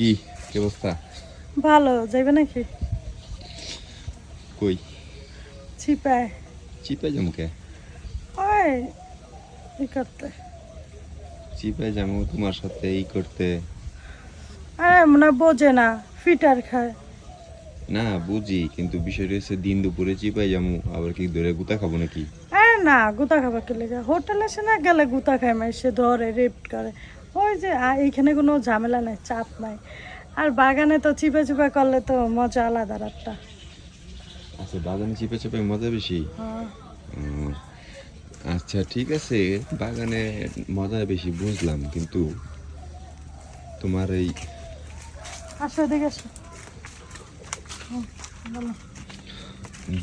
কি কি অবস্থা? ভালো যাইবে নাকি? কই চিপায় চিপাই যামু কে? ওই ই করতে। চিপাই যামু তোমার সাথে এই করতে? আরে মনে হয় বোঝে না, ফিটার খায়। না বুঝি, কিন্তু বিষয়টা হচ্ছে দিন দুপুরে চিপাই যামু, আবার কি ধরে গুতা খাবো নাকি? আরে না, গুতা খাবার কে লেগে হোটেলে সে না গেলে গুতা খায় মাই, সে ধরে রেপ করে। ওই যে এইখানে কোনো ঝামেলা নাই, চাপ নাই। আর বাগানে তো চিপে চিপে করলে তো মজা আলাদা একটা। আচ্ছা, বাগানে চিপে চিপে মজা বেশি। হ্যাঁ। উম, আচ্ছা ঠিক আছে, বাগানে মজা বেশি বুঝলাম, কিন্তু তোমার এই আসো এদিকে আসো। বলো।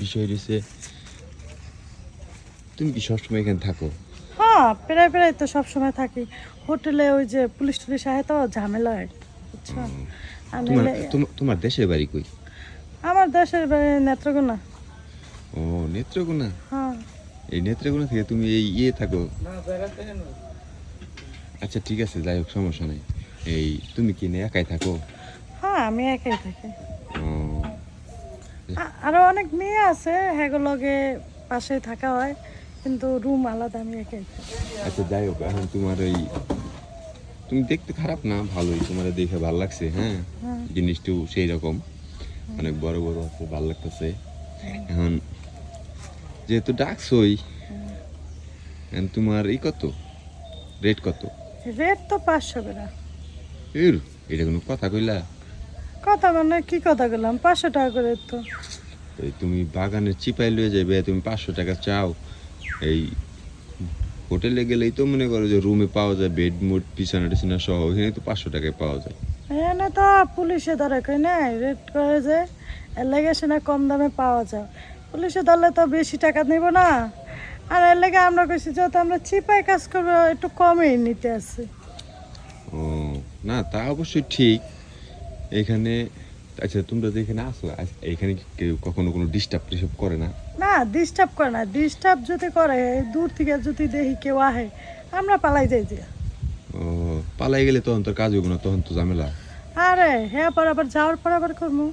বিষয় হচ্ছে তুমি কি সবসময় এখানে থাকো? হ্যাঁ, প্রায় প্রায় তো সবসময় থাকি হোটেলে। ওই যে পুলিশ টুলিশ আহে তো ঝামেলা হয়, বুঝছো? আর তোমার নইলে তোমার দেশের বাড়ি কই? আমার দেশের বাড়ি নেত্রকোনা। ও, নেত্রকোনা। হ্যাঁ। এই নেত্রকোনা থেকে তুমি এই থাকো? আচ্ছা ঠিক আছে, যাই হোক, সমস্যা নেই। এই তুমি কি না একাই থাকো? হ্যাঁ, আমি একাই থাকি। ও, আরো অনেক মেয়ে আছে, হেগুলোকে পাশেই থাকা হয়, কিন্তু রুম আলাদা, আমি একাই থাকি। আচ্ছা যাই হোক, এখন তোমার এই তুমি দেখতে খারাপ না, ভালোই, তোমার দেখে ভালো লাগছে। হ্যাঁ, হ্যাঁ। জিনিসটাও সেই রকম, অনেক বড় বড় আছে, ভালো লাগতেছে। এখন যেহেতু ডাকছই, এখন তোমার এই কত রেট কত? রেট তো 500 করে। এর এটা কোনো কথা কইলা? কথা মানে কি কথা বললাম, 500 টাকা করে তো। এই তুমি বাগানের চিপাই লয়ে যাবে, তুমি 500 টাকা চাও? এই হোটেলে গেলেই তো মনে করো যে রুমে পাওয়া যায়, বেড মুড বিছানা টিছানা সহ, এখানে তো 500 টাকায় পাওয়া যায়। এখানে তো পুলিশে ধরে কই না, রেট করে যে এর লেগে সে না কম দামে পাওয়া যায়। পুলিশে ধরলে তো বেশি টাকা নিব না। আর এর লেগে আমরা কইছি যেহেতু আমরা চিপায় কাজ করবো, একটু কমেই নিতে আছে। ও না, তা অবশ্যই ঠিক। এখানে আচ্ছা, তোমরা যে এখানে আসো, এখানে কি কেউ কখনো কোনো ডিস্টার্ব টিস্টার্ব করে না? না, ডিস্টার্ব করে না। ডিস্টার্ব যদি করে, দূর থেকে যদি দেখি কেউ আহে, আমরা পালাই যাই যে। ও, পালাই গেলে তখন তোর কাজ হইব না, তখন তো ঝামেলা। আরে হ্যাঁ, পর আবার যাওয়ার পর আবার করবো।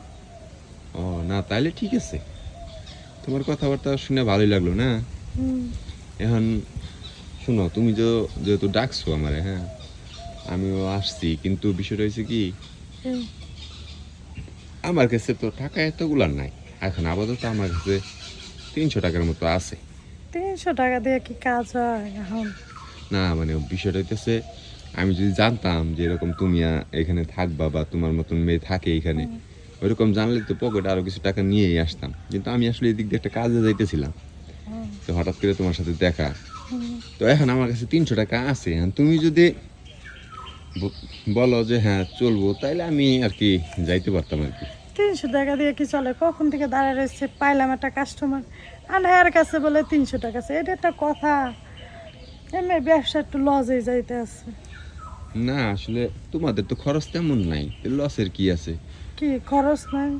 ও না, তাইলে ঠিক আছে, তোমার কথাবার্তা শুনে ভালোই লাগলো না। হুম। এখন শোনো, তুমি যেহেতু ডাকছো আমারে, হ্যাঁ আমিও আসছি, কিন্তু বিষয়টা হয়েছে কি, হুম। আমার কাছে তো টাকা এতগুলা নাই। এখন আপাতত আমার কাছে 300 টাকার মতো আছে। 300 টাকা দিয়ে কি কাজ হয় এখন? না মানে বিষয়টা হইতেছে, আমি যদি জানতাম যে এরকম তুমি এখানে থাকবা বা তোমার মতন মেয়ে থাকে এখানে, ওইরকম জানলে তো পকেটে আরো কিছু টাকা নিয়েই আসতাম। কিন্তু আমি আসলে এদিক দিয়ে একটা কাজে যাইতেছিলাম, হুম। তো হঠাৎ করে তোমার সাথে দেখা। হুম। তো এখন আমার কাছে 300 টাকা আছে। এখন তুমি যদি বলো যে হ্যাঁ চলবো, তাইলে আমি আর কি যাইতে পারতাম আর কি। 300 টাকা দিয়ে কি চলে? কখন থেকে দাঁড়ায় রয়েছে, পাইলাম একটা কাস্টমার, আর এর কাছে বলে 300 টাকা আছে। এটা একটা কথা? এমনি ব্যবসা একটু লজে যাইতে আছে। না আসলে তোমাদের তো খরচ তেমন নাই, লসের কি আছে? কি খরচ নাই?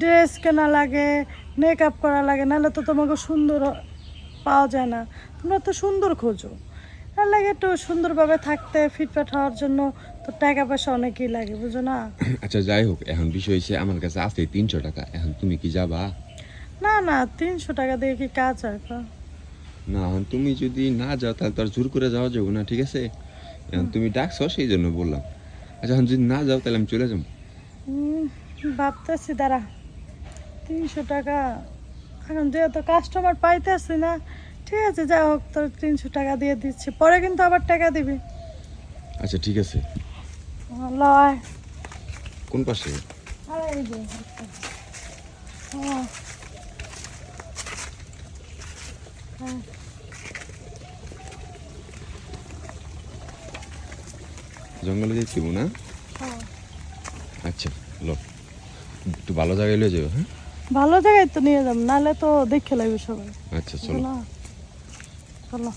ড্রেস কেনা লাগে, মেকআপ করা লাগে, নাহলে তো তোমাকে সুন্দর পাওয়া যায় না। তোমরা তো সুন্দর খোঁজো, তার লাগে একটু সুন্দরভাবে থাকতে, ফিটফাট হওয়ার জন্য তো টাকা পয়সা অনেকই লাগে, বুঝো না? আচ্ছা যাই হোক, এখন বিষয় হচ্ছে আমার কাছে আছে 300 টাকা। এখন তুমি কি যাবা? না না, 300 টাকা দিয়ে কি কাজ হয়? না, এখন তুমি যদি না যাও তাহলে তো আর জোর করে যাওয়া যাবে না, ঠিক আছে? এখন তুমি ডাকছো সেই জন্য বললাম। আচ্ছা, এখন যদি না যাও তাহলে আমি চলে যাবো। ভাবতেছি দাঁড়া, 300 টাকা এখন যেহেতু কাস্টমার পাইতেছি না, ঠিক আছে যা হোক, তোর 300 টাকা দিয়ে দিচ্ছি, পরে কিন্তু আবার টাকা দিবি। আচ্ছা ঠিক আছে। লয়। কোন পাশে? আরে এই যে, হ্যাঁ, হ্যাঁ। জঙ্গলে যাইতে না? হ্যাঁ। আচ্ছা লো, একটু ভালো জায়গায় লয়ে যাবো। হ্যাঁ ভালো জায়গায় তো নিয়ে যাবো, নাহলে তো দেখে লাগবে সবাই। আচ্ছা চলো। চলো।